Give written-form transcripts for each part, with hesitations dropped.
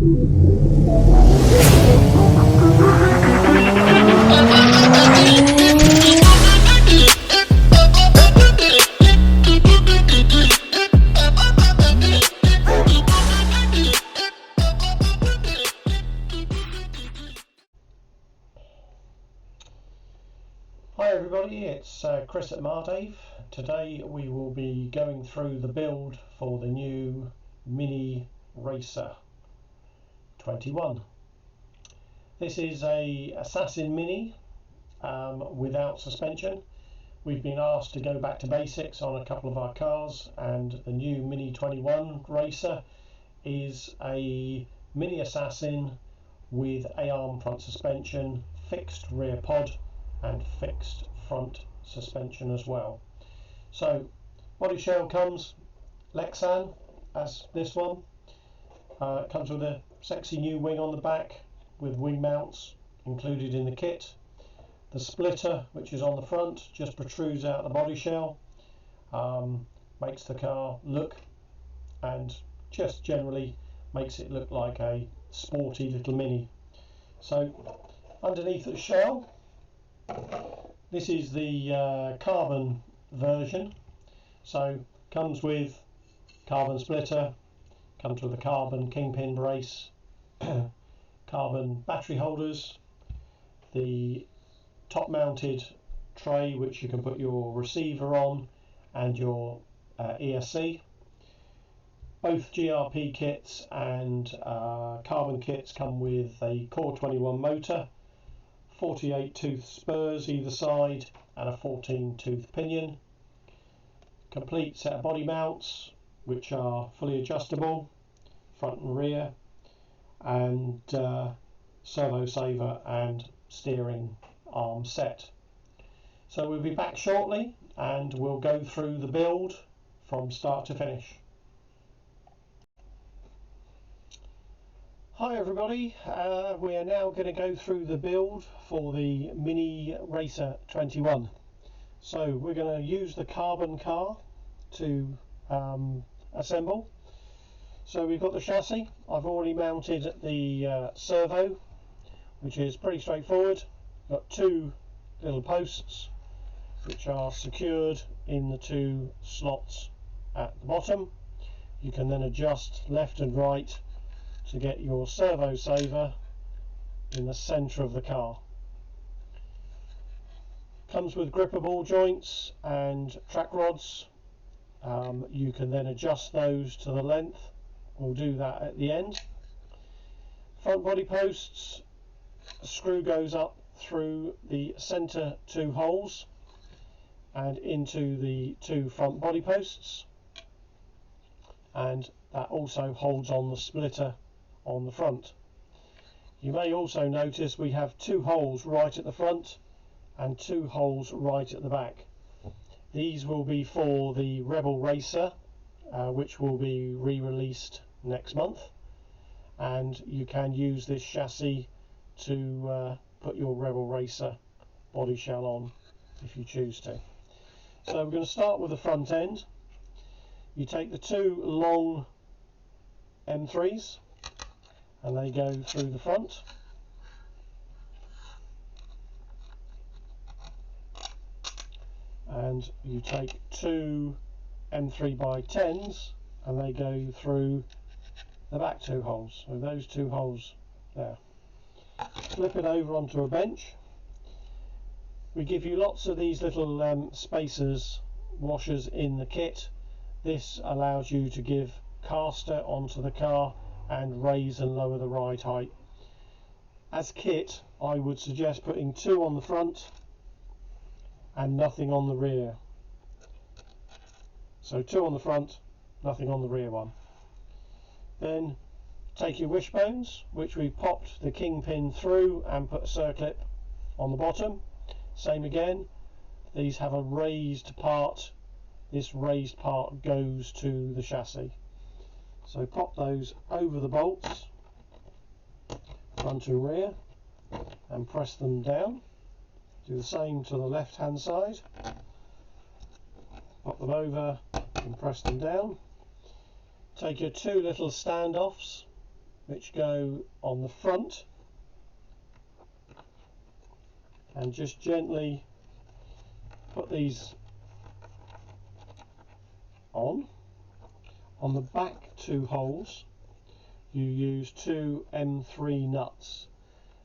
Hi everybody, it's Chris at Mardave. Today we will be going through the build for the new Mini Racer 21. This is a Assassin Mini without suspension. We've been asked to go back to basics on a couple of our cars, and the new Mini 21 Racer is a Mini Assassin with A-arm front suspension, fixed rear pod and fixed front suspension as well. So body shell comes Lexan, as this one. It comes with a sexy new wing on the back with wing mounts included in the kit. The splitter, which is on the front, just protrudes out the body shell, makes the car look, and just generally makes it look like a sporty little Mini. So underneath the shell, this is the carbon version. So comes with carbon splitter, comes with a carbon kingpin brace, carbon battery holders, the top mounted tray which you can put your receiver on and your ESC. Both GRP kits and carbon kits come with a Core 21 motor, 48 tooth spurs either side and a 14 tooth pinion. Complete set of body mounts which are fully adjustable, front and rear, and servo saver and steering arm set. So we'll be back shortly and we'll go through the build from start to finish. Hi everybody, we are now going to go through the build for the Mini Racer 21. So we're going to use the carbon car to assemble. So we've got the chassis. I've already mounted the servo, which is pretty straightforward. Got two little posts which are secured in the two slots at the bottom. You can then adjust left and right to get your servo saver in the centre of the car. Comes with gripper ball joints and track rods. You can then adjust those to the length. We'll do that at the end. Front body posts, a screw goes up through the centre two holes and into the two front body posts, and that also holds on the splitter on the front. You may also notice we have two holes right at the front and two holes right at the back. These will be for the Rebel Racer, which will be re-released next month, and you can use this chassis to put your Rebel Racer body shell on if you choose to. So we're going to start with the front end. You take the two long M3s and they go through the front. And you take two M3x10s and they go through the back two holes. So those two holes there. Flip it over onto a bench. We give you lots of these little spacers, washers in the kit. This allows you to give caster onto the car and raise and lower the ride height. As kit, I would suggest putting two on the front and nothing on the rear. So two on the front, nothing on the rear one. Then take your wishbones, which we popped the kingpin through and put a circlip on the bottom. Same again, these have a raised part. This raised part goes to the chassis. So pop those over the bolts, front and rear, and press them down. Do the same to the left hand side. Pop them over and press them down. Take your two little standoffs which go on the front, and just gently put these on. On the back two holes you use two M3 nuts.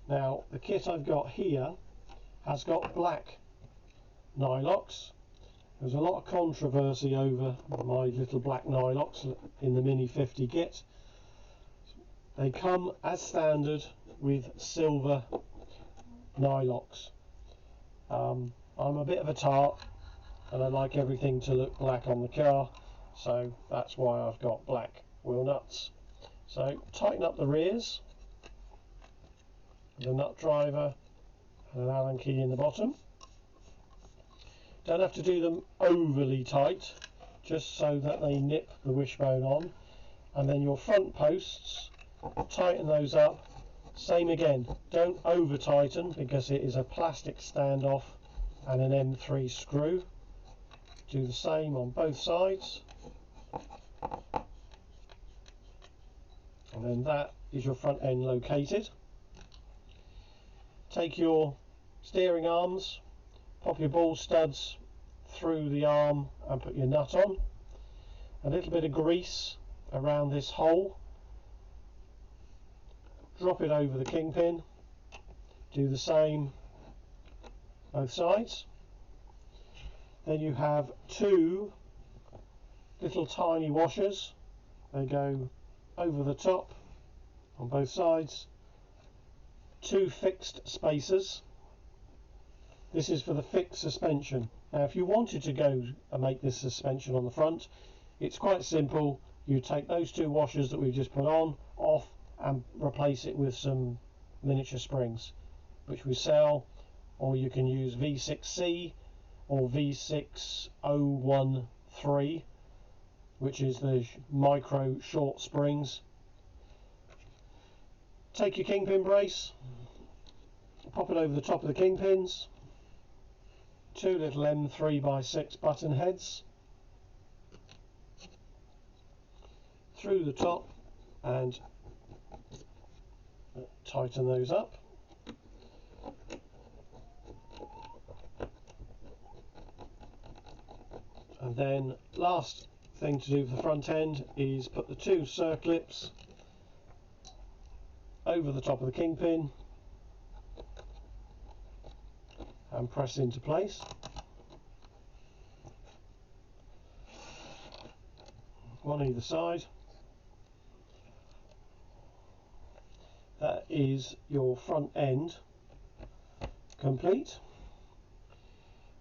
Now the kit I've got here has got black Nylox. There's a lot of controversy over my little black Nylox in the Mini 50 kit. They come as standard with silver Nylox. I'm a bit of a tart and I like everything to look black on the car, so that's why I've got black wheel nuts. So tighten up the rears with a nut driver and an Allen key in the bottom. Don't have to do them overly tight, just so that they nip the wishbone on. And then your front posts, tighten those up. Same again, don't over tighten because it is a plastic standoff and an M3 screw. Do the same on both sides. And then that is your front end located. Take your steering arms, pop your ball studs through the arm and put your nut on. A little bit of grease around this hole. Drop it over the kingpin. Do the same both sides. Then you have two little tiny washers. They go over the top on both sides. Two fixed spacers. This is for the fixed suspension. Now if you wanted to go and make this suspension on the front, it's quite simple. You take those two washers that we've just put on off and replace it with some miniature springs, which we sell, or you can use V6C or V6013, which is the micro short springs. Take your kingpin brace, pop it over the top of the kingpins, two little M3x6 button heads through the top and tighten those up. And then last thing to do for the front end is put the two circlips over the top of the kingpin and press into place. One either side. That is your front end complete.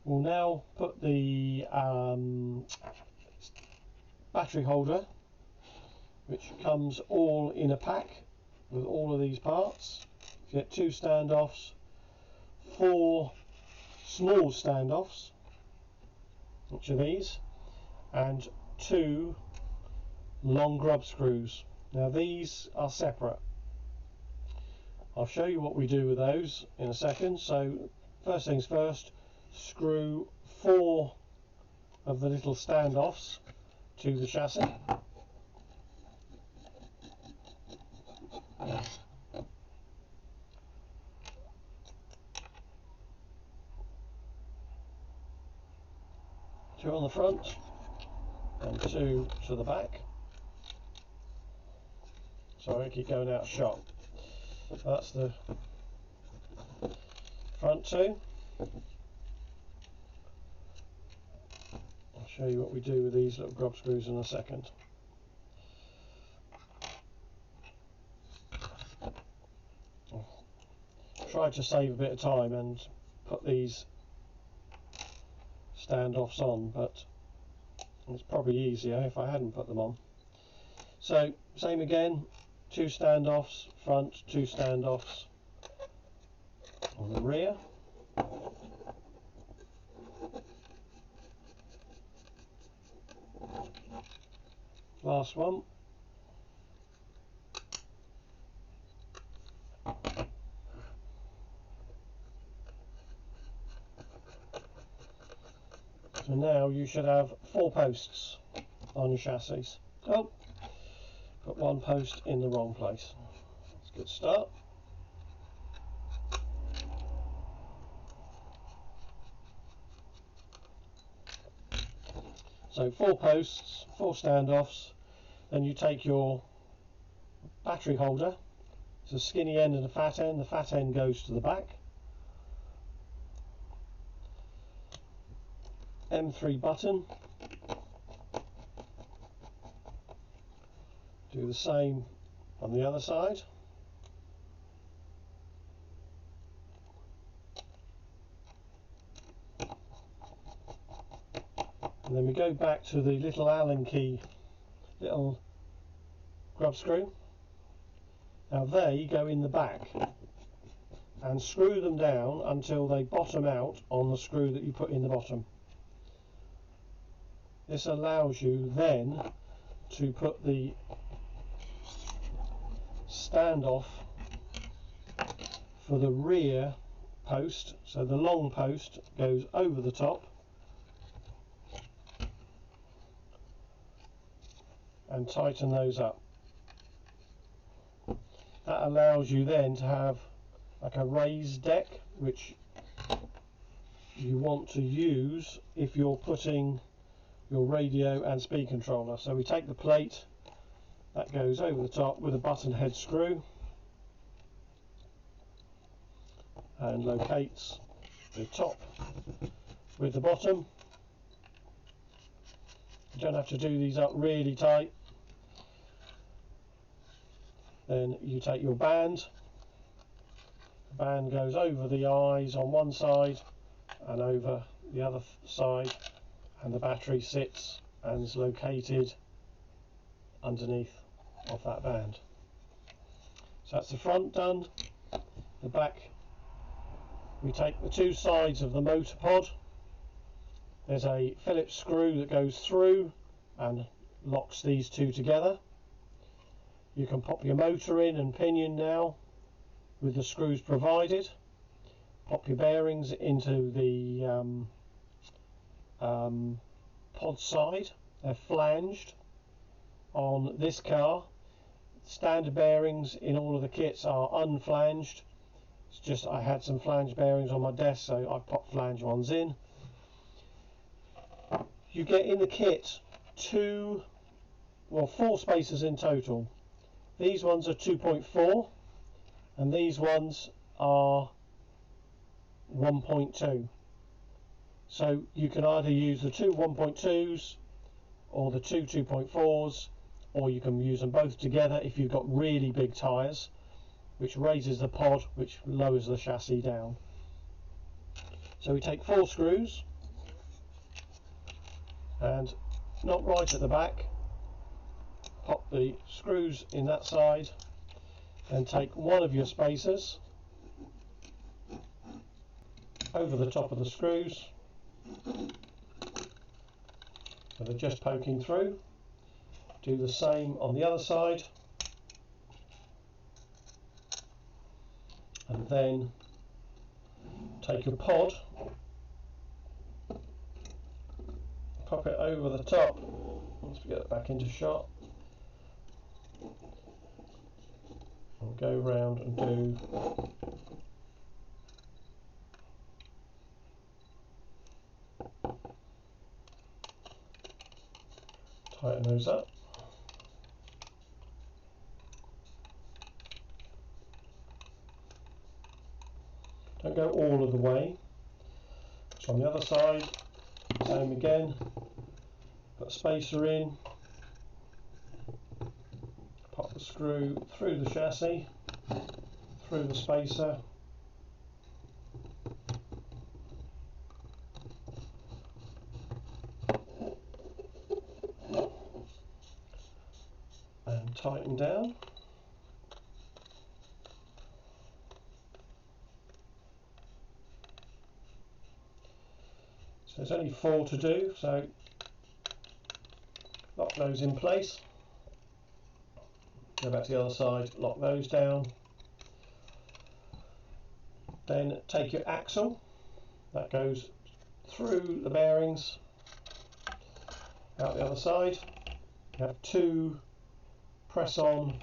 We'll now put the battery holder, which comes all in a pack with all of these parts. You get two standoffs, four small standoffs, which are these, and two long grub screws. Now these are separate. I'll show you what we do with those in a second. So first things first, screw four of the little standoffs to the chassis. Two on the front and two to the back. Sorry, I keep going out of shot. That's the front two. I'll show you what we do with these little grub screws in a second. Try to save a bit of time and put these standoffs on, but it's probably easier if I hadn't put them on. So same again, two standoffs front, two standoffs on the rear. Last one. So now you should have four posts on your chassis. Oh, put one post in the wrong place. Good start. So 4 posts, 4 standoffs, then you take your battery holder. It's a skinny end and a fat end. The fat end goes to the back. M3 button. Do the same on the other side. And then we go back to the little Allen key, little grub screw. Now they go in the back, and screw them down until they bottom out on the screw that you put in the bottom. This allows you then to put the standoff for the rear post, so the long post goes over the top and tighten those up. That allows you then to have like a raised deck, which you want to use if you're putting your radio and speed controller. So we take the plate that goes over the top with a button head screw and locates the top with the bottom. You don't have to do these up really tight. Then you take your band. The band goes over the eyes on one side and over the other side, and the battery sits and is located underneath of that band. So that's the front done. The back, we take the 2 sides of the motor pod. There's a Phillips screw that goes through and locks these 2 together. You can pop your motor in and pinion now with the screws provided. Pop your bearings into the pod side. They're flanged. On this car, standard bearings in all of the kits are unflanged. It's just I had some flange bearings on my desk, so I popped flange ones in. You get in the kit 4 spacers in total. These ones are 2.4 and these ones are 1.2. So you can either use the 2 1.2s or the 2 2.4s, or you can use them both together if you've got really big tyres, which raises the pod, which lowers the chassis down. So we take 4 screws and not right at the back, pop the screws in that side and take one of your spacers over the top of the screws, so they're just poking through. Do the same on the other side, and then take your pod, pop it over the top once we get it back into shot, and go round and do tighten those up. Don't go all of the way. So on the other side, same again. Put a spacer in. Pop the screw through the chassis, through the spacer. And tighten down. So there's only 4 to do, so lock those in place. Go back to the other side, lock those down. Then take your axle, that goes through the bearings, out the other side. You have 2 press-on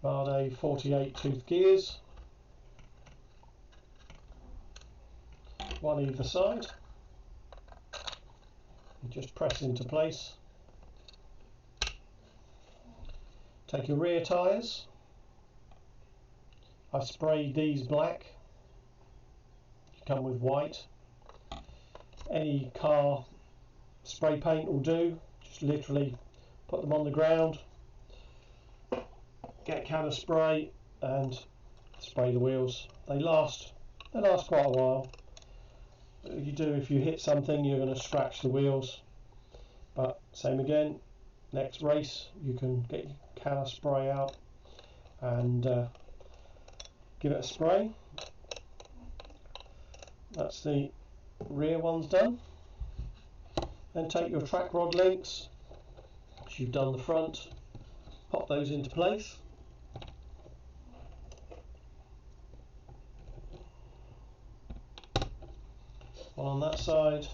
Mardave 48 tooth gears, one either side. You just press into place. Take your rear tyres. I've sprayed these black. You come with white. Any car spray paint will do. Just literally put them on the ground, get a can of spray and spray the wheels. They last quite a while. You do, if you hit something, you're going to scratch the wheels. But same again, next race you can get your can of spray out and give it a spray. That's the rear ones done. Then take your track rod links, which you've done the front, pop those into place. One on that side,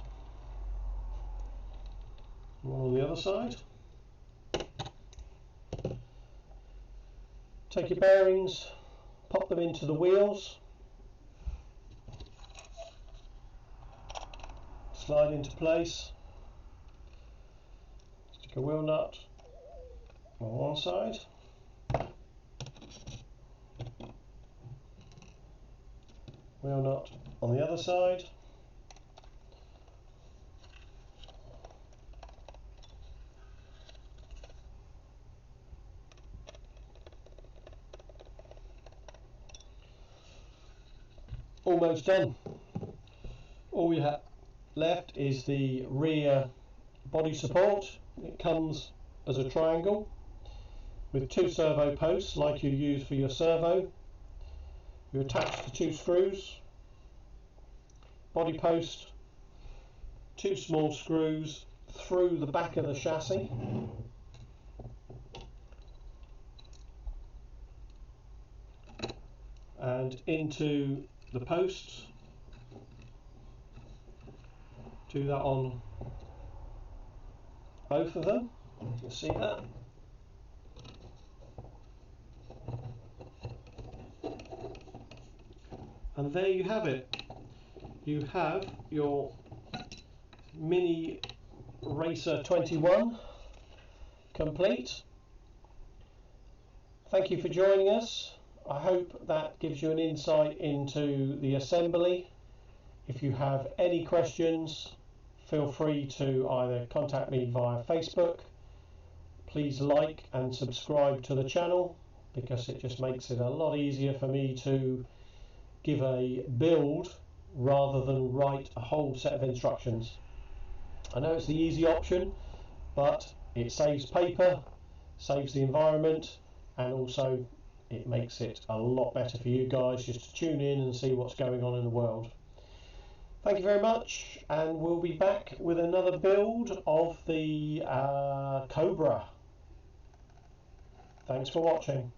one on the other side. Take your bearings, pop them into the wheels, slide into place, stick a wheel nut on one side, wheel nut on the other side. Almost done. All we have left is the rear body support. It comes as a triangle with two servo posts like you use for your servo. You attach the two screws, body post, two small screws through the back of the chassis, and into the posts. Do that on both of them. You can see that. And there you have it. You have your Mini Racer 21 complete. Thank you for joining us. I hope that gives you an insight into the assembly. If you have any questions, feel free to either contact me via Facebook. Please like and subscribe to the channel because it just makes it a lot easier for me to give a build rather than write a whole set of instructions. I know it's the easy option, but it saves paper, saves the environment, and also it makes it a lot better for you guys just to tune in and see what's going on in the world. Thank you very much, and we'll be back with another build of the Cobra. Thanks for watching.